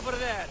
over there.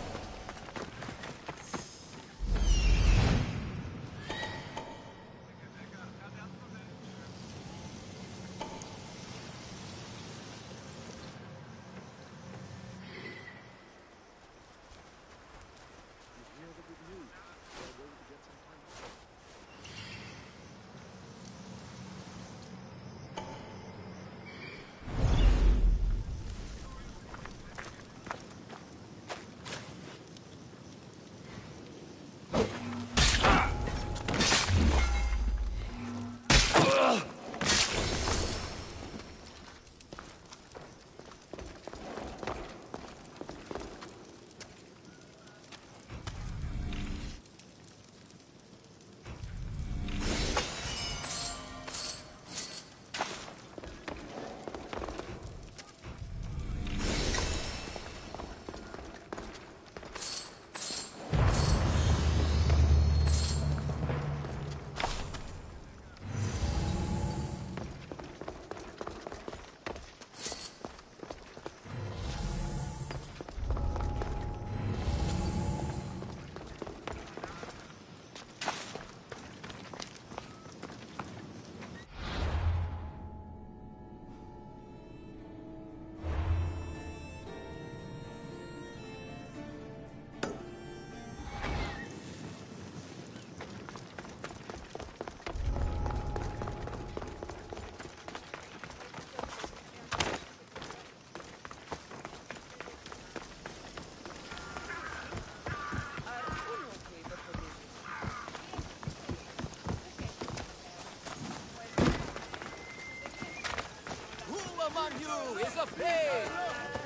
Among you is afraid?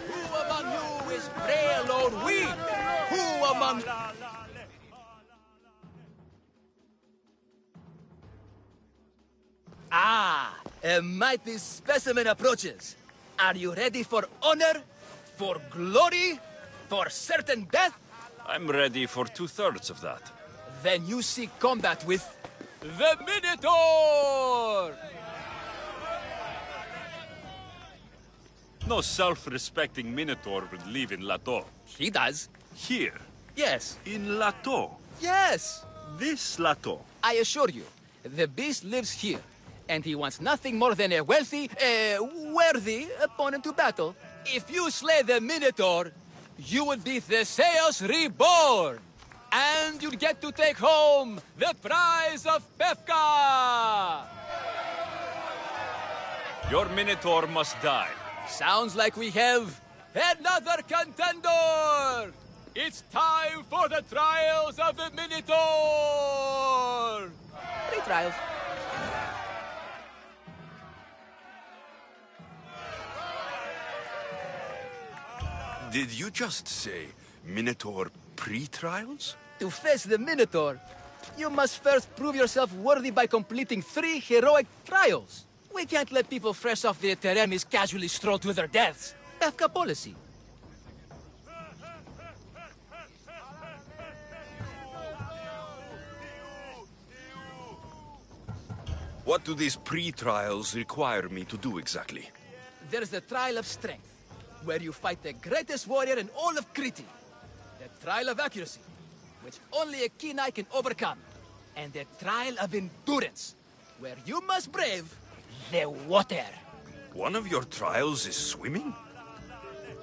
Who among you is frail or weak? Who among... Ah, a mighty specimen approaches. Are you ready for honor? For glory? For certain death? I'm ready for 2/3 of that. Then you seek combat with... the Minotaur! No self-respecting Minotaur would live in Lato. He does. Here, Yes. in Lato. Yes! This Lato. I assure you, the beast lives here, and he wants nothing more than a wealthy, worthy opponent to battle. If you slay the Minotaur, you would be Theseus reborn, and you'd get to take home the prize of Pefka! Your Minotaur must die. Sounds like we have another contender! It's time for the trials of the Minotaur! 3 trials. Did you just say Minotaur pre-trials? To face the Minotaur, you must first prove yourself worthy by completing 3 heroic trials. We can't let people fresh off the Teremis casually stroll to their deaths. Pefka policy. What do these pre-trials require me to do exactly? There's the Trial of Strength, where you fight the greatest warrior in all of Crete. The Trial of Accuracy, which only a keen eye can overcome. And the Trial of Endurance, where you must brave the water. One of your trials is swimming?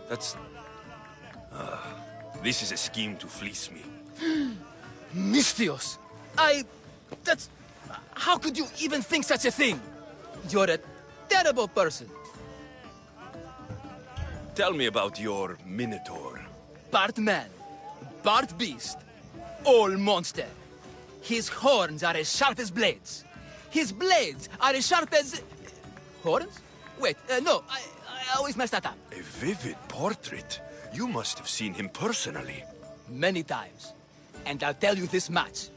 That's... this is a scheme to fleece me. Mystios! That's... How could you even think such a thing? You're a terrible person. Tell me about your Minotaur. Part man, part beast, all monster. His horns are as sharp as blades. His blades are as sharp as... Horns? Wait, no, I always mess that up. A vivid portrait. You must have seen him personally. Many times. And I'll tell you this much.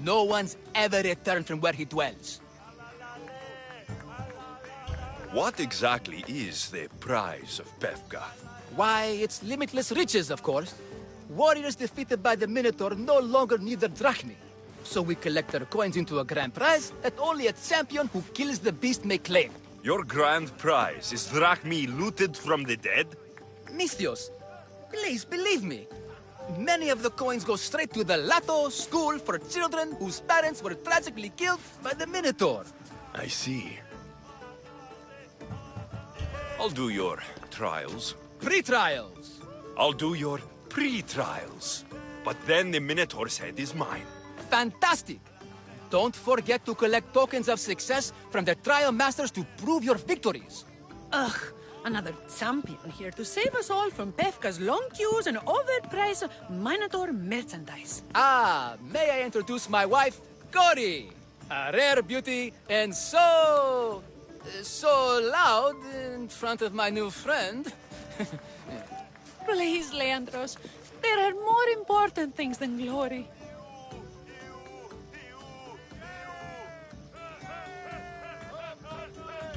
No one's ever returned from where he dwells. What exactly is the prize of Pefka? Why, it's limitless riches, of course. Warriors defeated by the Minotaur no longer need their drachmi. So we collect their coins into a grand prize that only a champion who kills the beast may claim. Your grand prize is drachmi looted from the dead? Mystios, please believe me. many of the coins go straight to the Lato School for children whose parents were tragically killed by the Minotaur. I see. I'll do your trials. Pre-trials. I'll do your pre-trials. But then the Minotaur's head is mine. Fantastic! Don't forget to collect tokens of success from the trial masters to prove your victories. Ugh, another champion here to save us all from Befka's long queues and overpriced Minotaur merchandise. Ah, may I introduce my wife, Cory? A rare beauty and so loud in front of my new friend. Please, Leandros, there are more important things than glory.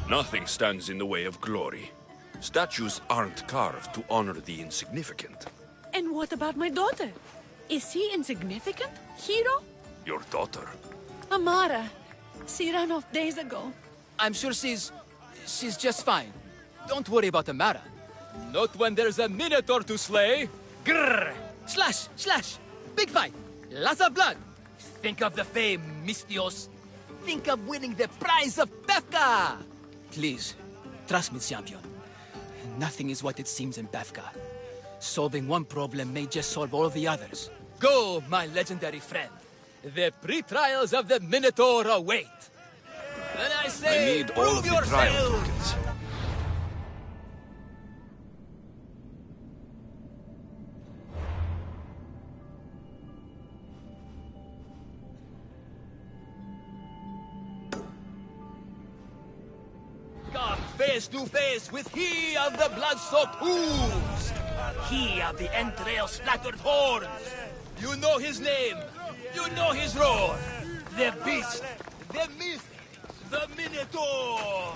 Nothing stands in the way of glory. Statues aren't carved to honor the insignificant. And what about my daughter? Is she insignificant, hero? Your daughter. Amara. She ran off days ago. I'm sure she's just fine. Don't worry about Amara. Not when there's a Minotaur to slay. Grrr! Slash! Slash! Big fight! Lots of blood! Think of the fame, Mistios. Think of winning the prize of Befka! Please, trust me, champion. Nothing is what it seems in Befka. Solving one problem may just solve all the others. Go, my legendary friend. The pre-trials of the Minotaur await. Then I say, I need all of the prove trial yourselves. tokens. Come face to face with he of the blood-soaked hooves. He of the entrail-splattered horns. You know his name. You know his roar. The beast. The myth. The Minotaur.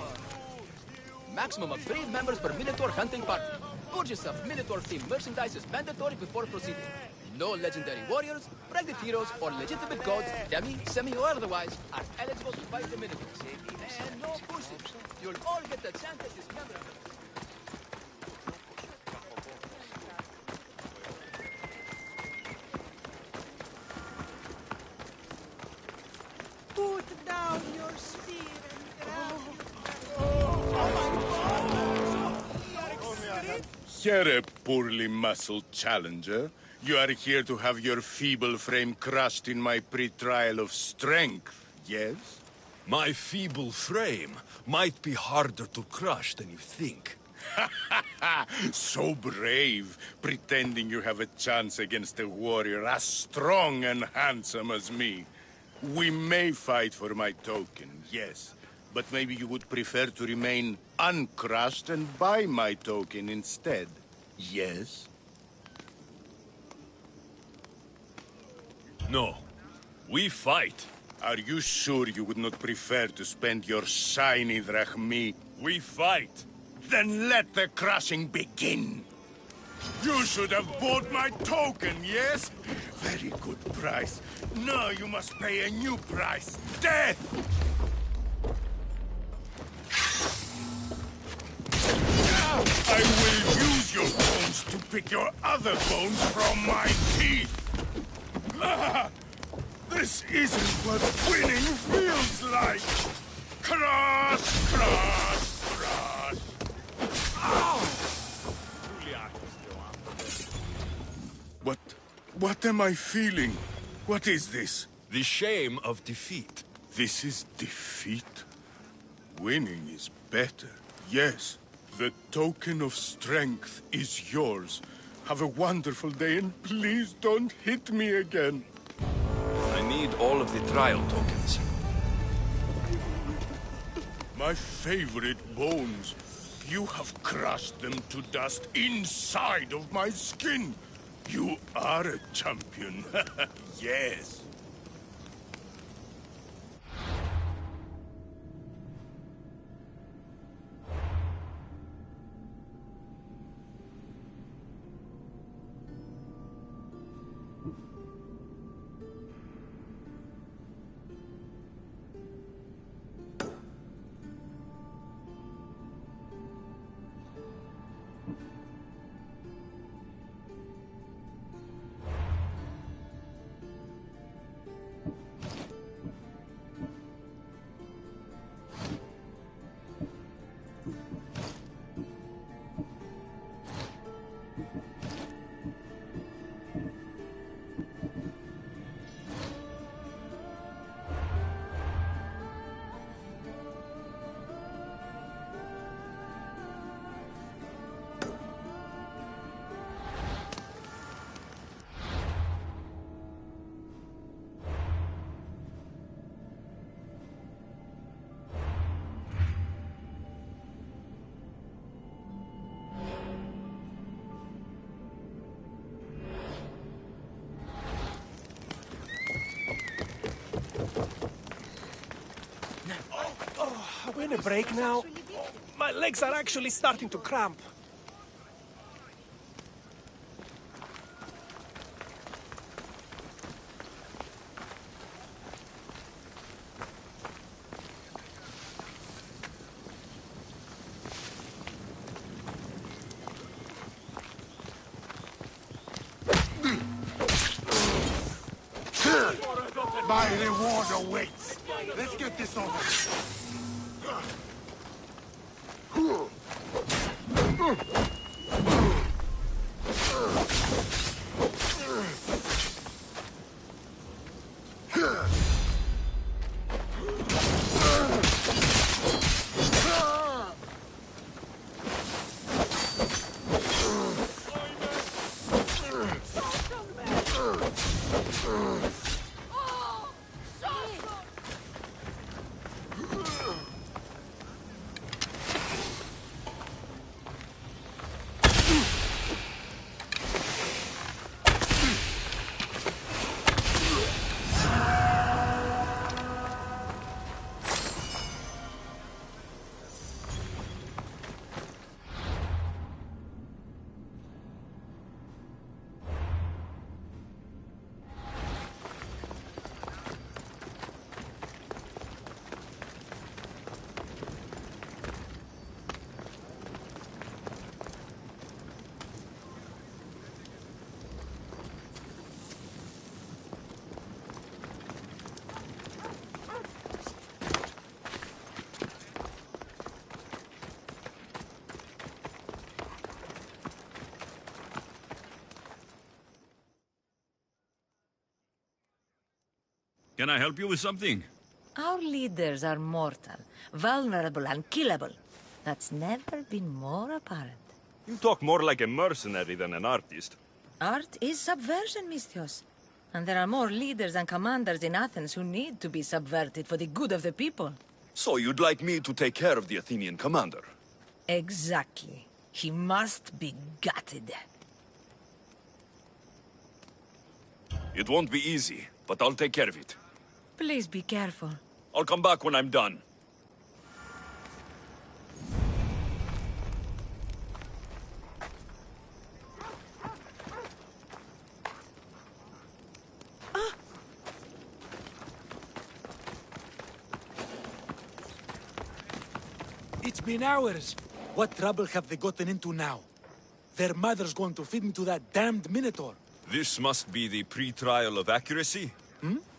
Maximum of 3 members per Minotaur hunting party. Purchase of Minotaur-themed merchandise is mandatory before proceeding. No legendary warriors, pregnant heroes, or legitimate gods, demi, semi, or otherwise, are eligible to fight the Minotaurs. And no pushing. You'll all get the chance at this member. Put down your spear and Here, poorly muscled challenger. You are here to have your feeble frame crushed in my pre-trial of strength, yes? My feeble frame might be harder to crush than you think. So brave, pretending you have a chance against a warrior as strong and handsome as me. We may fight for my token, yes. But maybe you would prefer to remain uncrushed and buy my token instead, yes? No. We fight. Are you sure you would not prefer to spend your shiny drachmi? We fight. Then let the crushing begin! You should have bought my token, yes? Very good price. Now you must pay a new price. Death! I will use your bones to pick your other bones from my teeth! Ah, this isn't what winning feels like! Crush, crush, crush! Ow! What am I feeling? What is this? The shame of defeat. This is defeat? Winning is better, yes. The token of strength is yours. Have a wonderful day and please don't hit me again. I need all of the trial tokens. My favorite bones. You have crushed them to dust inside of my skin. You are a champion. Yes. a break now? My legs are actually starting to cramp. My reward awaits. Let's get this over. Can I help you with something? Our leaders are mortal, vulnerable and killable. That's never been more apparent. You talk more like a mercenary than an artist. Art is subversion, Misthios. And there are more leaders and commanders in Athens who need to be subverted for the good of the people. So you'd like me to take care of the Athenian commander? Exactly. He must be gutted. It won't be easy, but I'll take care of it. Please be careful. I'll come back when I'm done. It's been hours. What trouble have they gotten into now? Their mother's going to feed me to that damned Minotaur. This must be the pre-trial of accuracy?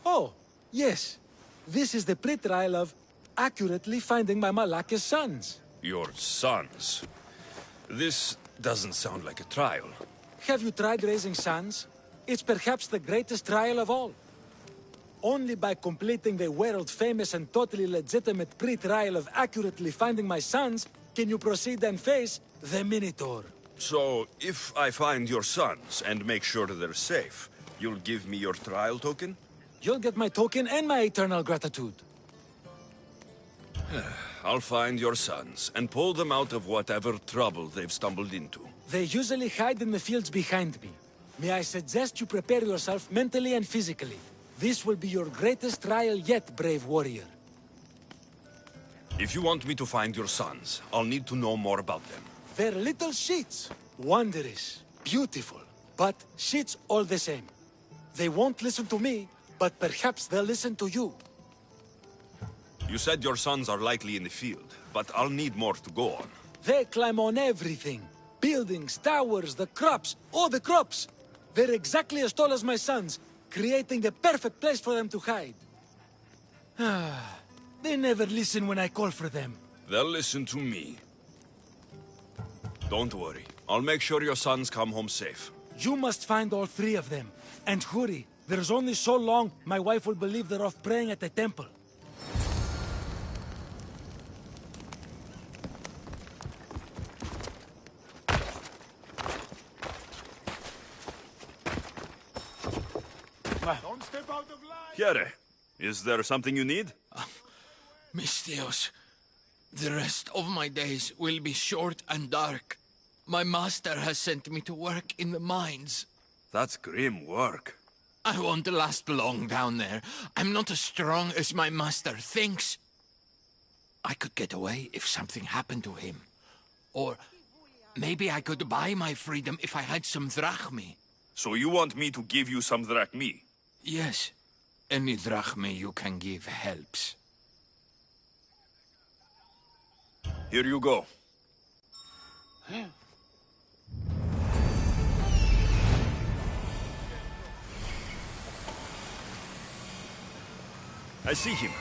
Oh, yes. This is the pre-trial of accurately finding my Malaka's sons. Your sons? This doesn't sound like a trial. Have you tried raising sons? It's perhaps the greatest trial of all. Only by completing the world-famous and totally legitimate pre-trial of accurately finding my sons can you proceed and face the Minotaur. So, if I find your sons and make sure they're safe, you'll give me your trial token? You'll get my token and my eternal gratitude. I'll find your sons and pull them out of whatever trouble they've stumbled into. They usually hide in the fields behind me. May I suggest you prepare yourself mentally and physically. This will be your greatest trial yet, brave warrior. If you want me to find your sons, I'll need to know more about them. They're little shits. Wondrous, beautiful, but shits all the same. They won't listen to me, but perhaps they'll listen to you. You said your sons are likely in the field, but I'll need more to go on. They climb on everything. Buildings, towers, the crops, all the crops. They're exactly as tall as my sons, creating the perfect place for them to hide. They never listen when I call for them. They'll listen to me. Don't worry. I'll make sure your sons come home safe. You must find all three of them. And hurry. There's only so long my wife will believe they're off praying at the temple. Don't step out of line! Here, is there something you need? Misthios, the rest of my days will be short and dark. My master has sent me to work in the mines. That's grim work. I won't last long down there. I'm not as strong as my master thinks. I could get away if something happened to him. Or maybe I could buy my freedom if I had some drachmi. So you want me to give you some drachmi? Yes. Any drachmi you can give helps. Here you go. I see him.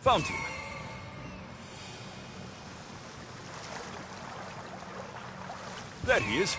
Found him. There he is.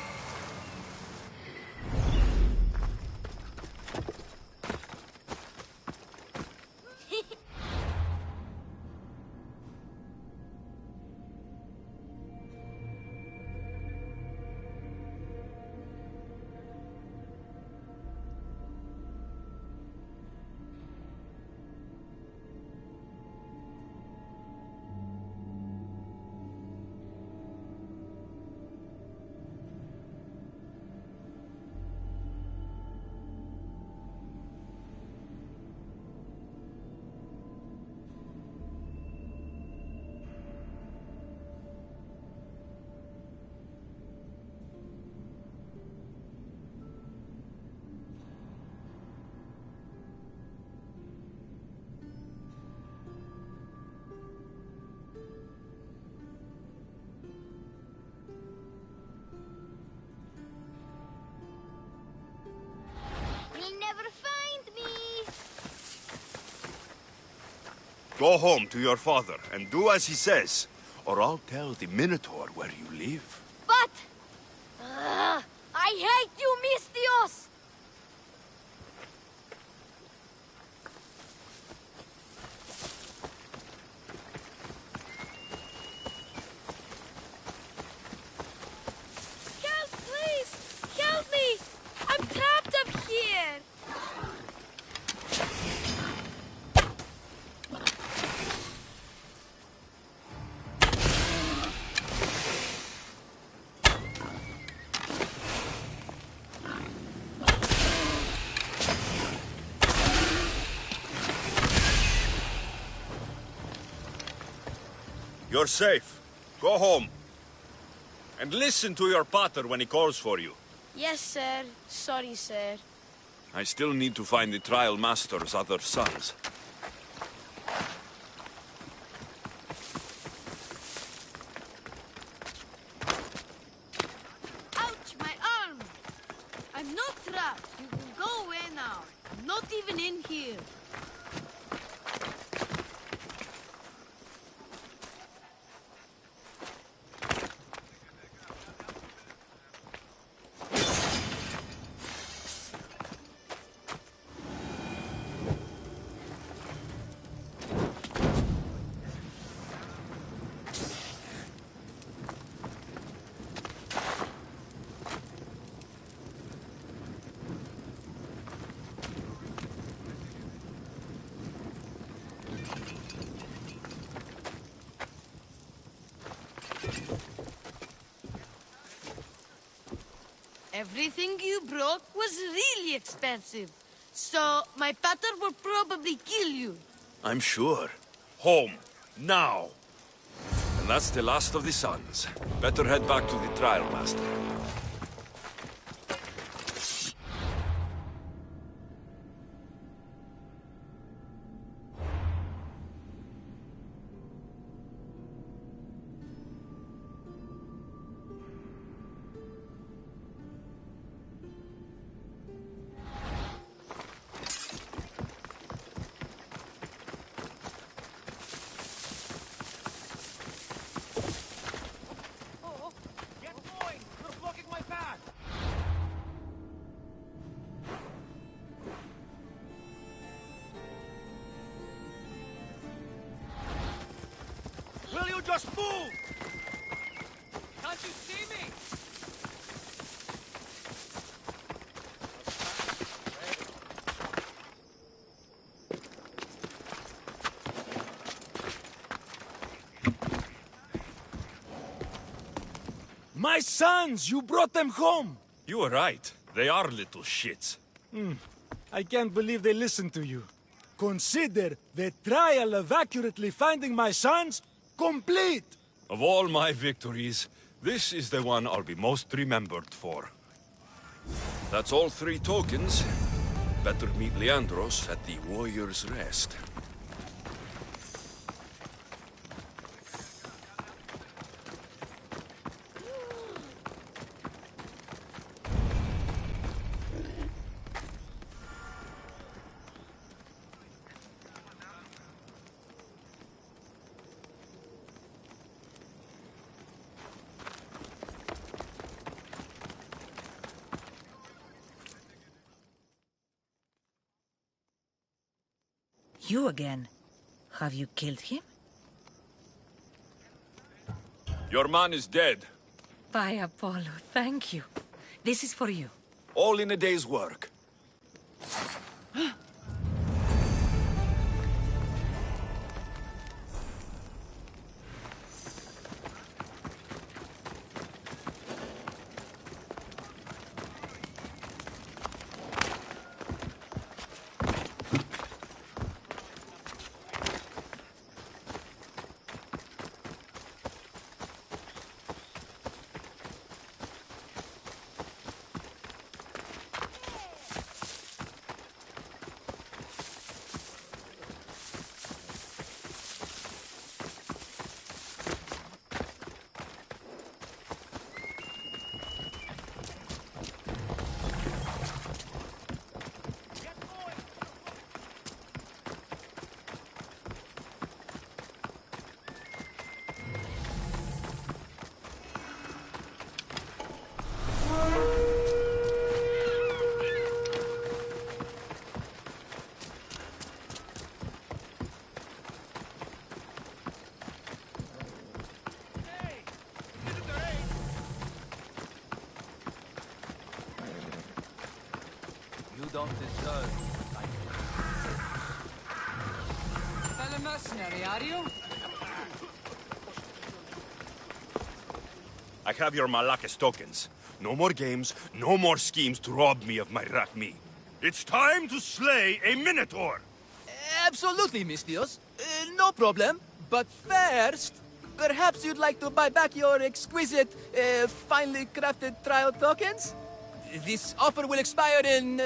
Go home to your father and do as he says, or I'll tell the Minotaur where you live. But... I hate you, Mistios! Help, please! Help me! I'm trapped up here! You're safe. Go home. And listen to your pater when he calls for you. Yes, sir. Sorry, sir. I still need to find the trial master's other sons. Ouch, my arm! I'm not trapped. You can go away now. I'm not even in here. Everything you brought was really expensive. So, my pater will probably kill you. I'm sure. Home. Now. And that's the last of the sons. Better head back to the trial master. Just move! Can't you see me? My sons! You brought them home! You were right. They are little shits. I can't believe they listened to you. Consider the trial of accurately finding my sons complete! Of all my victories, this is the one I'll be most remembered for. That's all 3 tokens. Better meet Leandros at the Warrior's Rest. You again. Have you killed him? Your man is dead. By Apollo, thank you. This is for you. All in a day's work. You don't deserve life. Fellow mercenary, are you? I have your Malakis tokens. No more games, no more schemes to rob me of my Rakmi. It's time to slay a Minotaur! Absolutely, Mistios. No problem. But first, perhaps you'd like to buy back your exquisite, finely crafted trial tokens? This offer will expire in,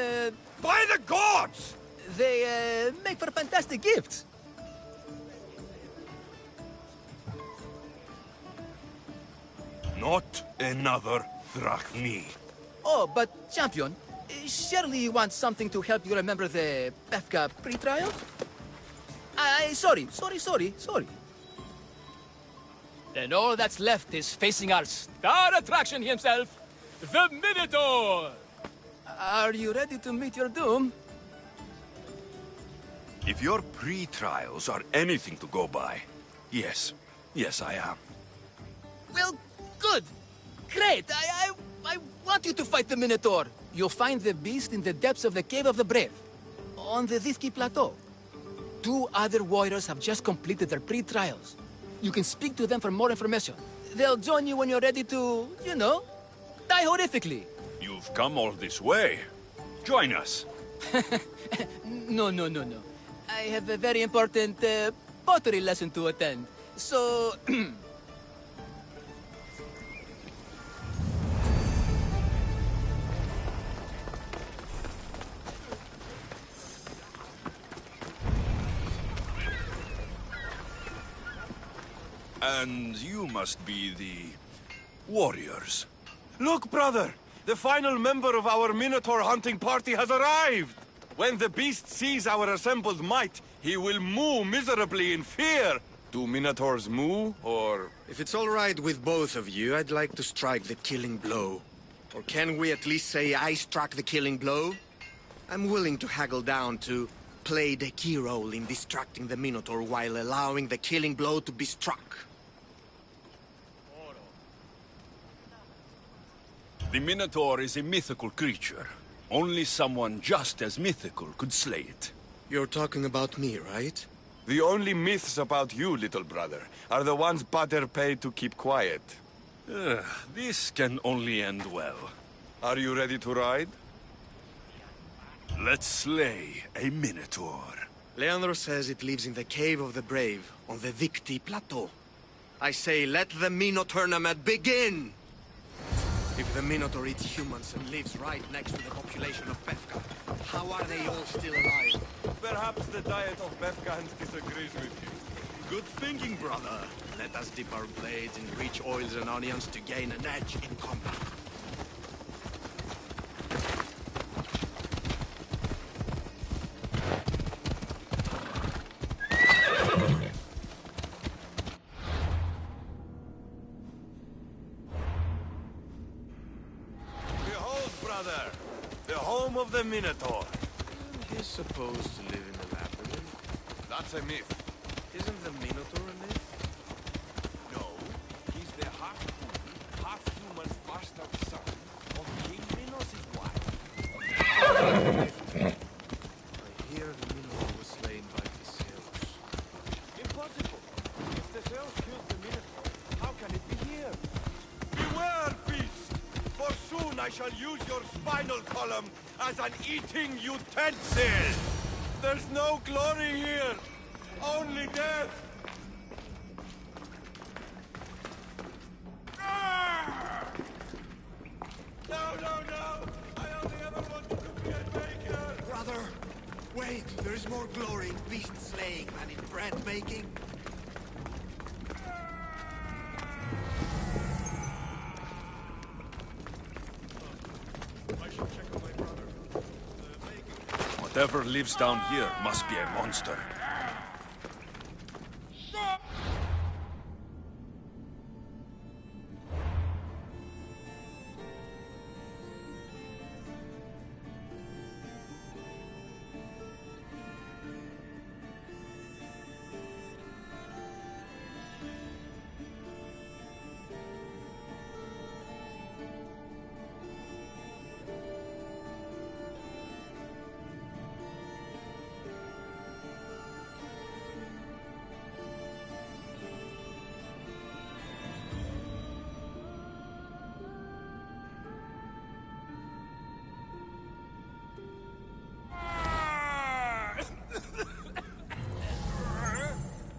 By the gods! They, make for fantastic gifts. Not another Drachmi. Oh, but, champion, surely you want something to help you remember the Befka pre-trial? Sorry. Then all that's left is facing our star attraction himself, the Minotaur! Are you ready to meet your doom? If your pre-trials are anything to go by, yes, I am. Well, good. Great. I want you to fight the Minotaur. You'll find the beast in the depths of the Cave of the Brave, on the Zithki Plateau. 2 other warriors have just completed their pre-trials. You can speak to them for more information. They'll join you when you're ready to, you know, die horrifically. You've come all this way. Join us. No. I have a very important pottery lesson to attend. So... And you must be the... warriors. Look, brother! The final member of our Minotaur hunting party has arrived! When the beast sees our assembled might, he will moo miserably in fear! Do Minotaurs moo, or... If it's all right with both of you, I'd like to strike the killing blow. Or can we at least say I struck the killing blow? I'm willing to haggle down to play the key role in distracting the Minotaur while allowing the killing blow to be struck. The Minotaur is a mythical creature. Only someone just as mythical could slay it. You're talking about me, right? The only myths about you, little brother, are the ones Pater paid to keep quiet. This can only end well. Are you ready to ride? Let's slay a Minotaur. Leandro says it lives in the Cave of the Brave, on the Victi Plateau. I say, let the Mino tournament begin! If the Minotaur eats humans and lives right next to the population of Befka, how are they all still alive? Perhaps the diet of Befkans disagrees with you. Good thinking, brother. Let us dip our blades in rich oils and onions to gain an edge in combat. Behold, brother, the home of the Minotaur. He's supposed to live in the labyrinth. That's a myth. Isn't the Minotaur a myth? No, he's the half-human, half-human bastard son of King Minos' wife. I hear the Minotaur was slain by Theseus. Impossible. If Theseus killed the Minotaur, how can it be here? Beware, beast! For soon I shall use your spinal column as an eating utensil! There's no glory here! Only death! No! I only ever wanted to be a baker! Brother, wait, there is more glory in beast slaying than in bread making. I should check on my brother. Whatever lives down here must be a monster.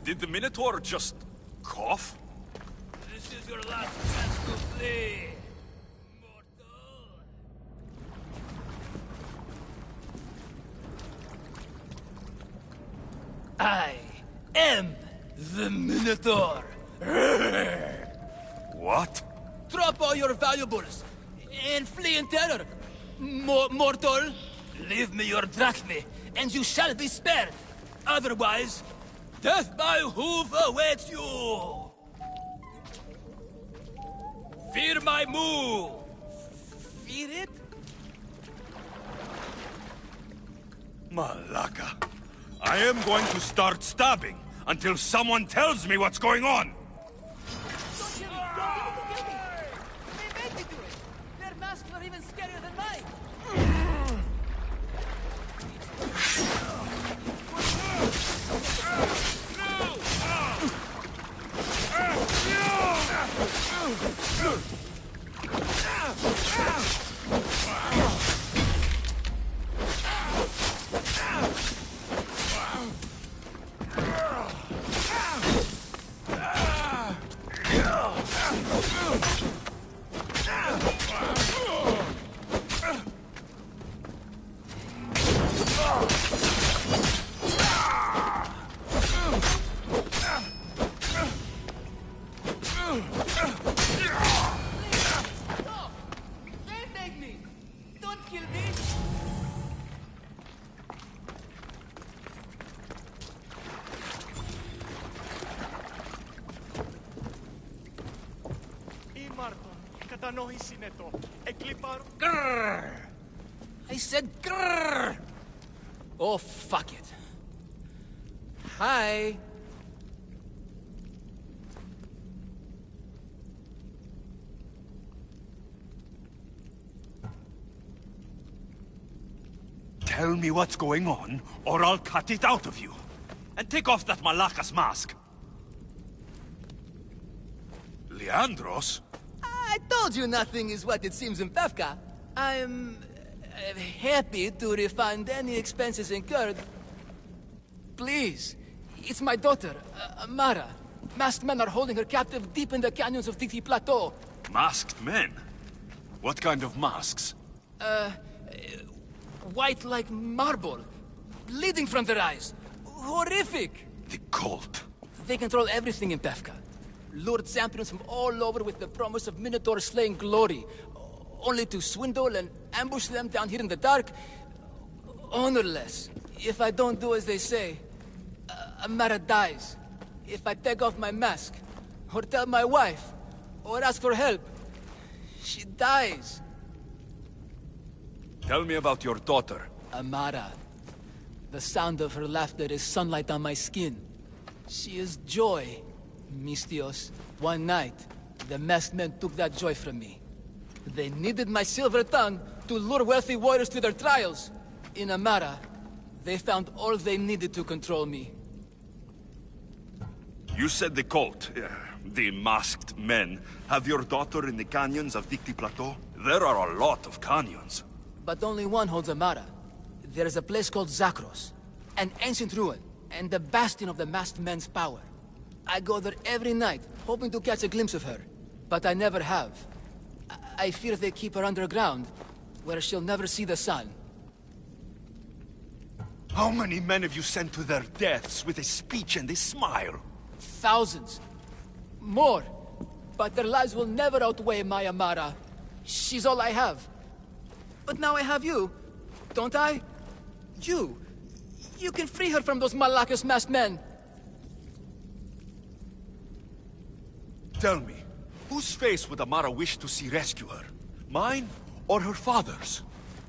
Did the Minotaur just cough? This is your last chance to flee, mortal. I am the Minotaur. What? Drop all your valuables and flee in terror. Mortal, leave me your drachme, and you shall be spared. Otherwise, death by hoof awaits you! Fear my move! Fear it? Malaka. I am going to start stabbing until someone tells me what's going on! Don't kill me! Don't kill me! They made me do it! Their masks are even scarier than mine! Grrr! I said grrr! Oh, fuck it. Hi. Tell me what's going on, or I'll cut it out of you. And take off that Malakas mask. Leandros? I told you nothing is what it seems in Pevka. I'm happy to refund any expenses incurred. Please, it's my daughter, Mara. Masked men are holding her captive deep in the canyons of Titi Plateau. Masked men? What kind of masks? White like marble, bleeding from their eyes. Horrific! The cult. They control everything in Pevka. Lured champions from all over with the promise of Minotaur slaying glory, only to swindle and ambush them down here in the dark. Honorless. If I don't do as they say, Amara dies. If I take off my mask, or tell my wife, or ask for help, she dies. Tell me about your daughter. Amara. The sound of her laughter is sunlight on my skin. She is joy, Mistios. One night, the masked men took that joy from me. They needed my silver tongue to lure wealthy warriors to their trials. In Amara, they found all they needed to control me. You said the cult, the masked men, have your daughter in the canyons of Dicti Plateau? There are a lot of canyons. But only one holds Amara. There is a place called Zakros, an ancient ruin, and the bastion of the masked men's power. I go there every night, hoping to catch a glimpse of her, but I never have. I fear they keep her underground, where she'll never see the sun. How many men have you sent to their deaths with a speech and a smile? Thousands. More. But their lives will never outweigh my Amara. She's all I have. But now I have you, don't I? You. You can free her from those Malakas masked men. Tell me, whose face would Amara wish to see rescue her? Mine or her father's?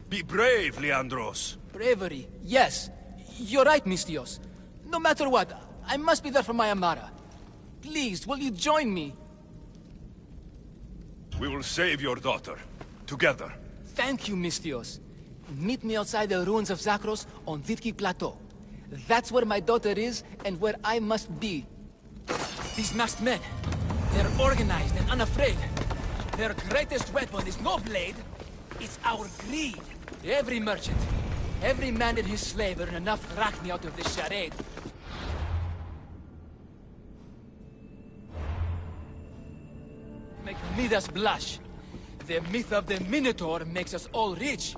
Be brave, Leandros. Bravery, yes. You're right, Mistios. No matter what, I must be there for my Amara. Please, will you join me? We will save your daughter. Together. Thank you, Mistios. Meet me outside the ruins of Zakros on Vitki Plateau. That's where my daughter is, and where I must be. These masked men, they're organized and unafraid. Their greatest weapon is no blade, it's our greed. Every merchant, every man and his slave earn enough drachmi out of this charade. Make Midas blush. The myth of the Minotaur makes us all rich,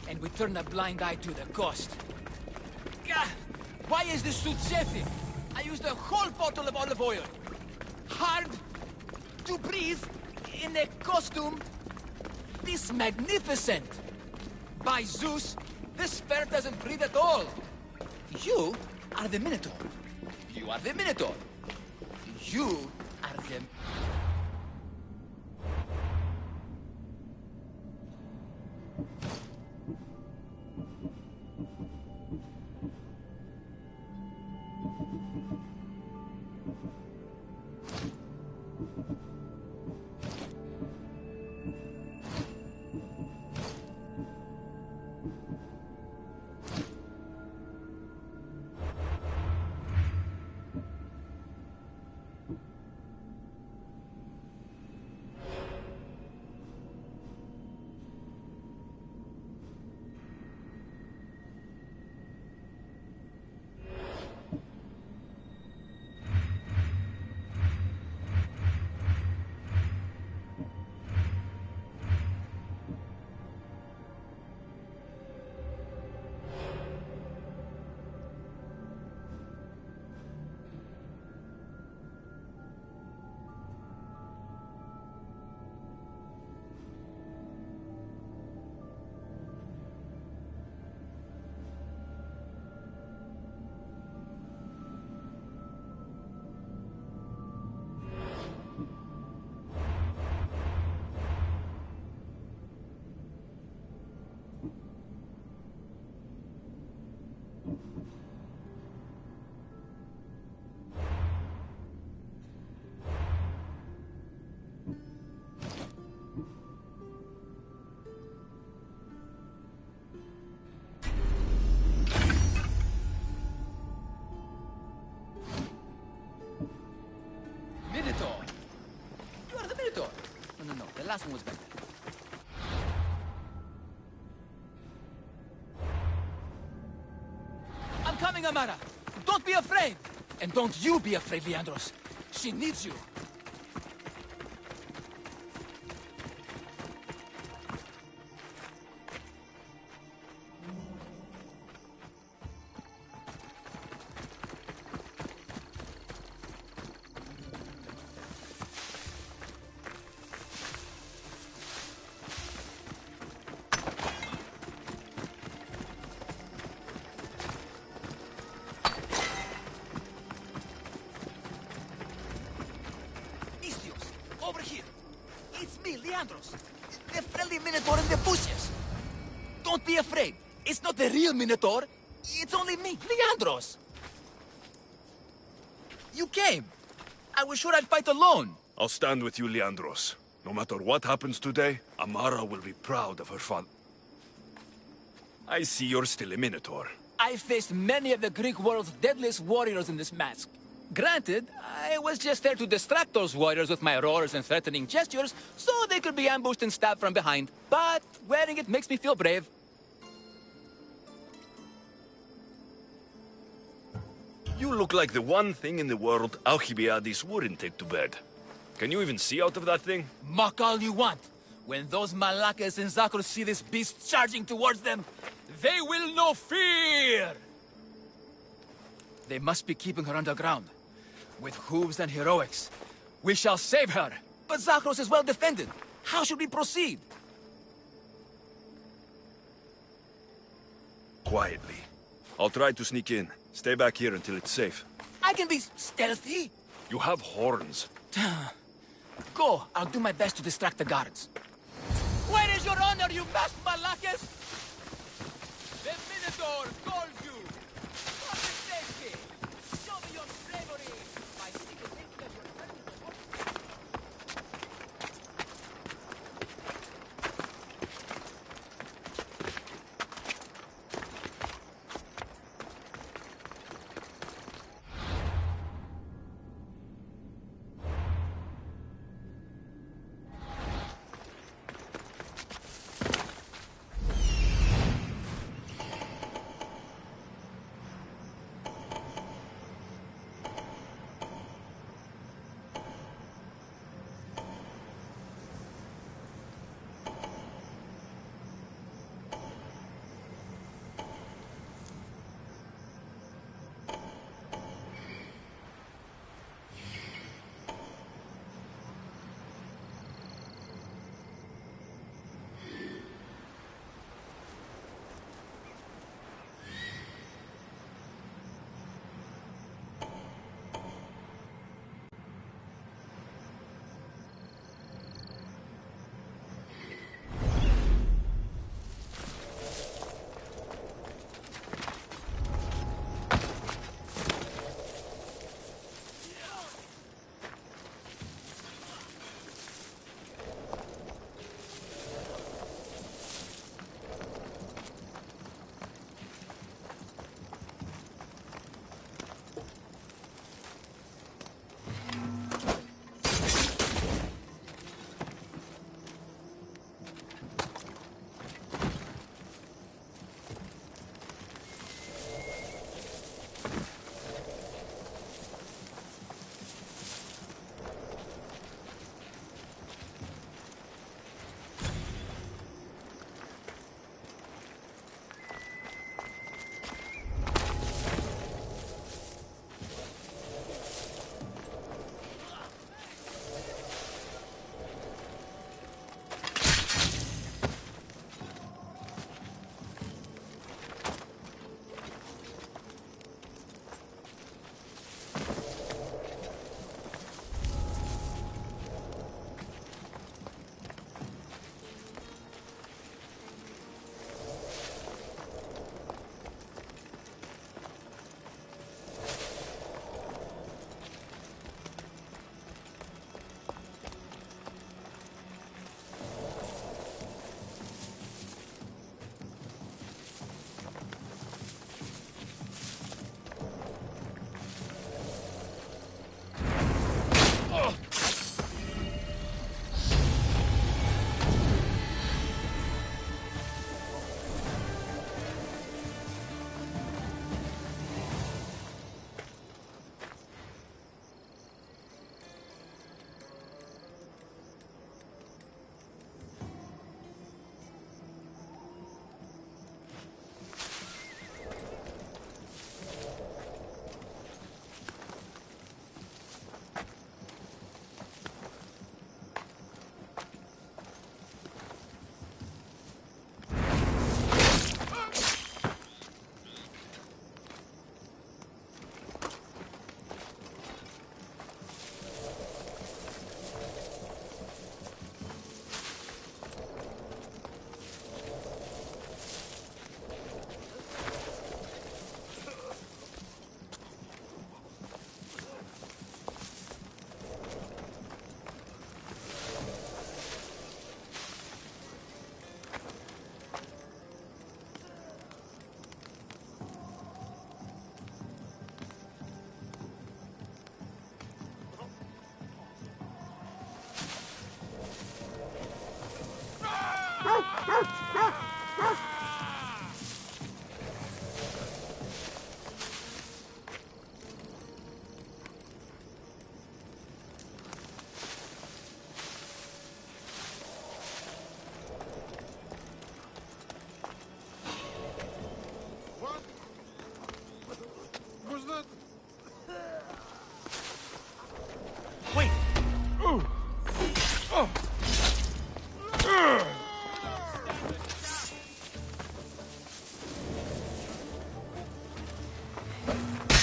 and we turn a blind eye to the cost. Gah! Why is this suit chafing? I used a whole bottle of olive oil. Hard to breathe in a costume this magnificent. By Zeus, this fare doesn't breathe at all. You are the Minotaur. You are the Minotaur. You are the... last one was better. I'm coming, Amara. Don't be afraid. And don't you be afraid, Leandros. She needs you. Over here. It's me, Leandros. The friendly Minotaur in the bushes. Don't be afraid. It's not the real Minotaur. It's only me, Leandros. You came. I was sure I'd fight alone. I'll stand with you, Leandros. No matter what happens today, Amara will be proud of her father. I see you're still a Minotaur. I faced many of the Greek world's deadliest warriors in this mask. Granted, I was just there to distract those warriors with my roars and threatening gestures, so they could be ambushed and stabbed from behind. But wearing it makes me feel brave. You look like the one thing in the world Alcibiades wouldn't take to bed. Can you even see out of that thing? Mock all you want. When those Malakas and Zakros see this beast charging towards them, they will know fear! They must be keeping her underground. With hooves and heroics, we shall save her. But Zakros is well defended. How should we proceed? Quietly. I'll try to sneak in. Stay back here until it's safe. I can be stealthy. You have horns. Go. I'll do my best to distract the guards. Where is your honor, you masked Malakas? The Minotaur calls you. Come and save me. Show me your bravery. My secret thinking that you're turning the world.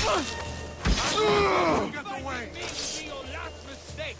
Get away! Your last mistake.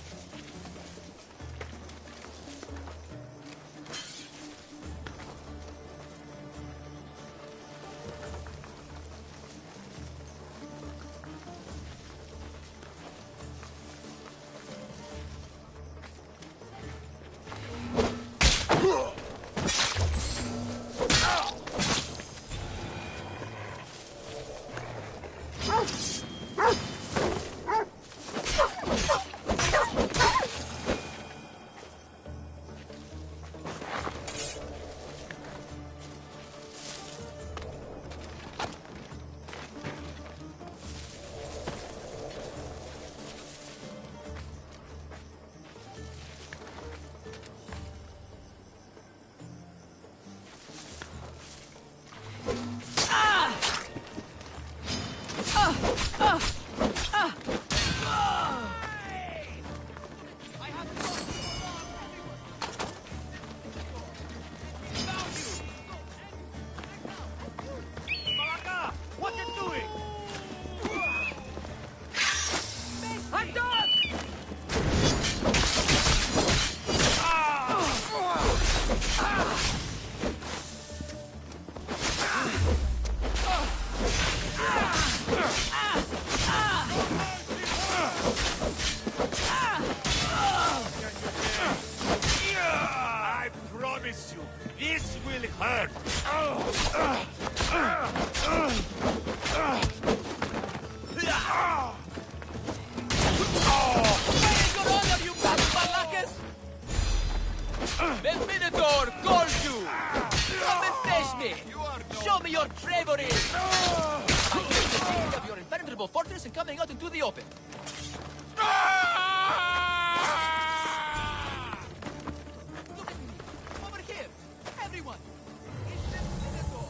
I promise you, this will hurt. Your honor, you Malakis! The Minotaur calls you! Come and face me! Show me your bravery! I need the safety of your impenetrable fortress and coming out into the open. Look at me! Over here! Everyone! It's the Minotaur!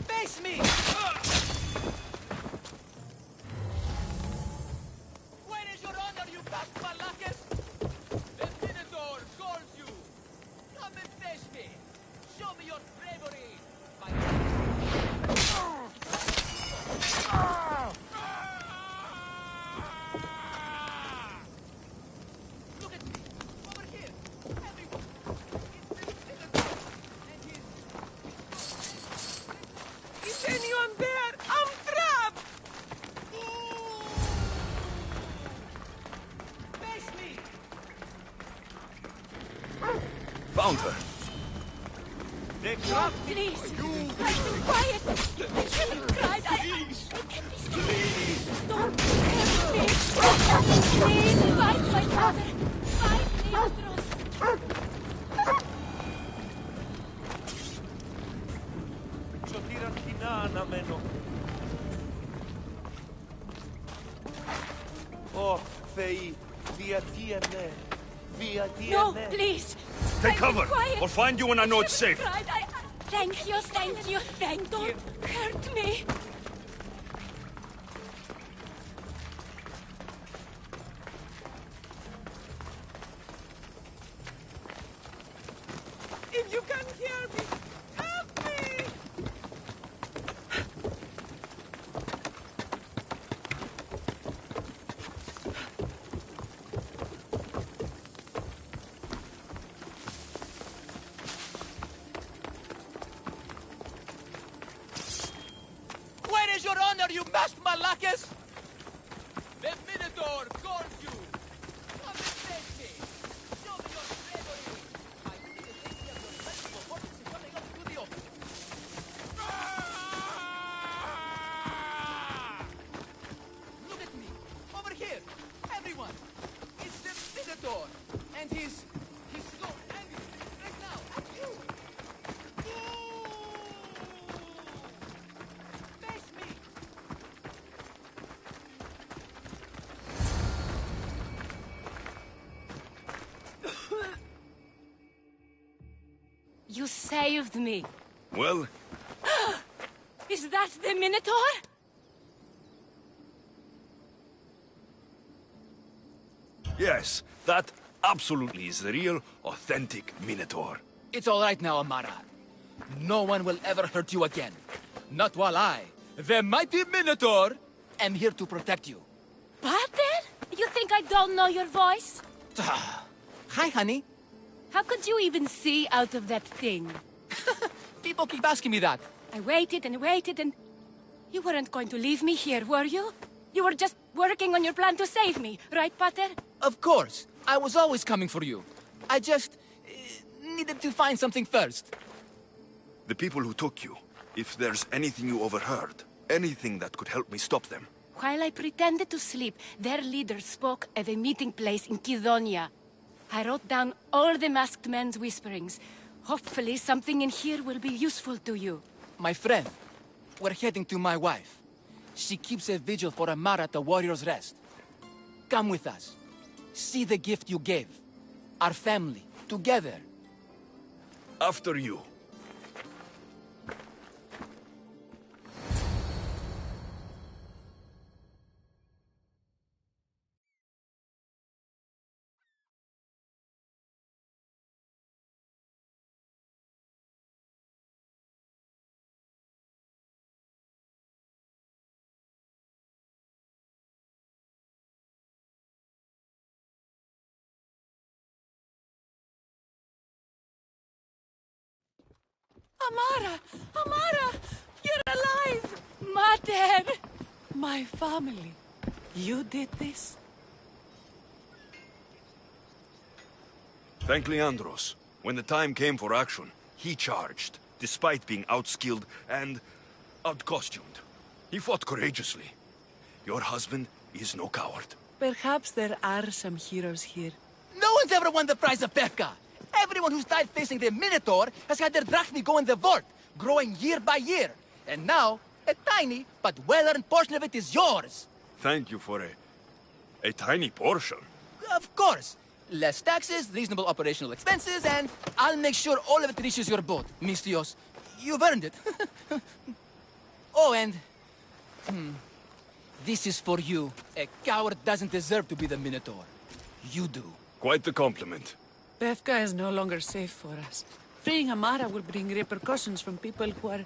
Face me! Where is your honor, you bastard Malakis? The Minotaur calls you! Come and face me! Show me your bravery! Look at me! Over here! Everyone! It's the Minotaur! And his... Is anyone there? I'm trapped! Face me! Found her. No, please! I've been quiet! I haven't cried! I can be still! Don't hurt me! Please, fight my father! Fight Leandros! Σωτήρα κοινά αναμένω. Ω, Θεοί, διατίανε, No, διατίανε. please! Take I've cover. been quiet. We'll find you when I know it's safe. Cried. Thank you, thank you. Don't hurt me. If you can hear me, help me! Where is your honor, you masked Malakis? The Minotaur calls you! Come and face me! Show me your bravery! I need the safety of your impenetrable fortress and coming up into the open. Look at me! Over here! Everyone! It's the Minotaur! And he's so angry right now at you! Face me! You saved me. Well, Is that the Minotaur? yes, that absolutely is the real, authentic Minotaur. It's all right now, Amara. No one will ever hurt you again. Not while I, the mighty Minotaur, am here to protect you. Pater? You think I don't know your voice? Hi, honey. How could you even see out of that thing? People keep asking me that. I waited and waited and... You weren't going to leave me here, were you? You were just working on your plan to save me, right, Pater? Of course. I was always coming for you. I just... needed to find something first. The people who took you, if there's anything you overheard, anything that could help me stop them. While I pretended to sleep, their leader spoke at a meeting place in Kidonia. I wrote down all the masked men's whisperings. Hopefully something in here will be useful to you. My friend, we're heading to my wife. She keeps a vigil for Amara at the Warrior's Rest. Come with us. See the gift you gave. Our family, together. After you. Amara! Amara! You're alive! Mater! My family. You did this? Thank Leandros. When the time came for action, he charged, despite being outskilled and outcostumed. He fought courageously. Your husband is no coward. Perhaps there are some heroes here. No one's ever won the prize of Befka. Everyone who's died facing the Minotaur has had their drachmi go in the vault, growing year by year. And now, a tiny but well-earned portion of it is yours. Thank you for a tiny portion. Of course. Less taxes, reasonable operational expenses, and I'll make sure all of it reaches your boat, Mistios. You've earned it. Oh, and... this is for you. A coward doesn't deserve to be the Minotaur. You do. Quite the compliment. Befka is no longer safe for us. Freeing Amara will bring repercussions from people who are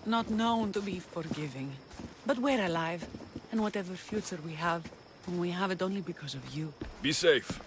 not known to be forgiving. But we're alive, and whatever future we have it only because of you. Be safe.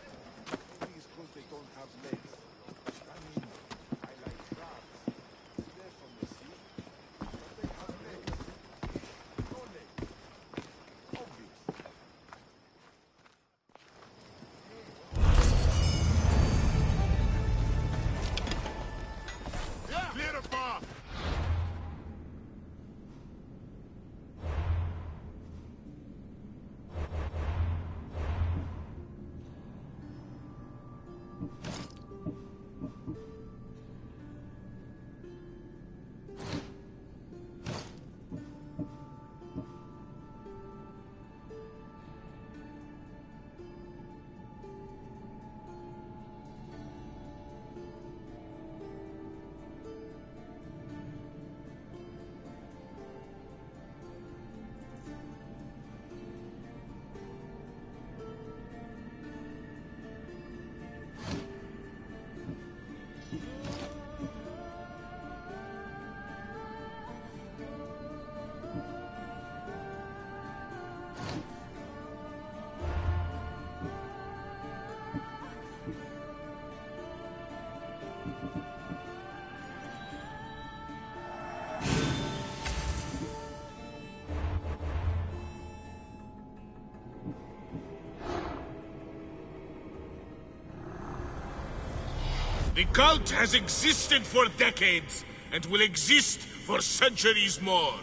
The cult has existed for decades, and will exist for centuries more.